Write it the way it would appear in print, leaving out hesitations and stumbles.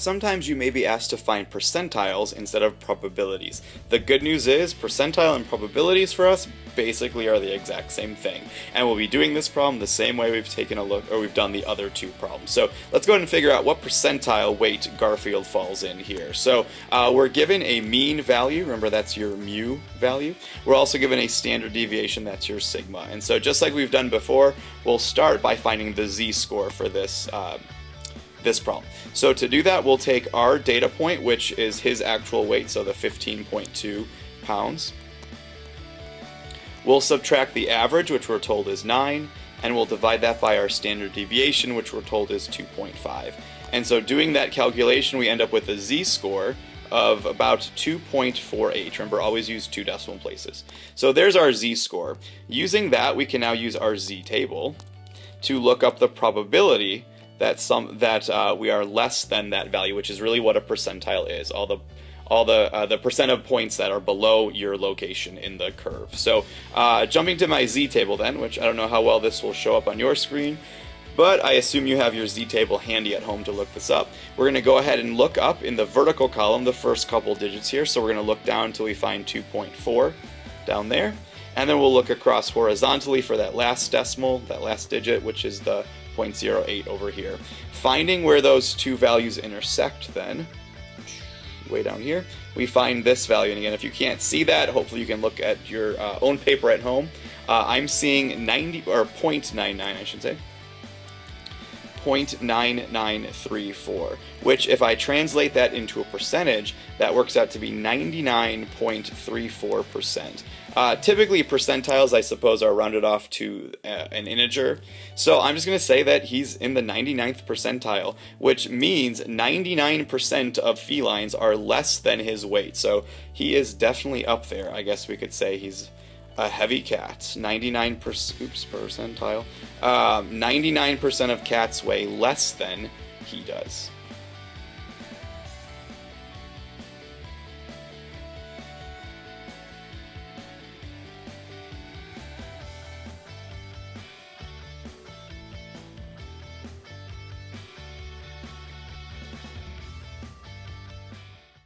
sometimes you may be asked to find percentiles instead of probabilities. The good news is percentile and probabilities for us basically are the exact same thing. And we'll be doing this problem the same way we've taken a look, or we've done the other two problems. So let's go ahead and figure out what percentile weight Garfield falls in here. So we're given a mean value, remember that's your mu value. We're also given a standard deviation, that's your sigma. And so just like we've done before, we'll start by finding the z-score for this problem. So to do that, we'll take our data point, which is his actual weight, so the 15.2 pounds. We'll subtract the average, which we're told is 9, and we'll divide that by our standard deviation, which we're told is 2.5. And so doing that calculation, we end up with a z-score of about 2.48. Remember, always use 2 decimal places. So there's our z-score. Using that, we can now use our z-table to look up the probability that we are less than that value, which is really what a percentile is. All the percent of points that are below your location in the curve. So jumping to my z-table then, which I don't know how well this will show up on your screen, but I assume you have your z-table handy at home to look this up. We're going to go ahead and look up in the vertical column the first couple digits here. So we're going to look down until we find 2.4 down there. And then we'll look across horizontally for that last decimal, that last digit, which is the 0.08 over here. Finding where those two values intersect then, way down here, we find this value. And again, if you can't see that, hopefully you can look at your own paper at home. I'm seeing 0.99, I should say. 0.9934, which if I translate that into a percentage, that works out to be 99.34%. Typically percentiles, I suppose, are rounded off to an integer, so I'm just going to say that he's in the 99th percentile, which means 99% of felines are less than his weight, so he is definitely up there. I guess we could say he's a heavy cat. 99% of cats weigh less than he does.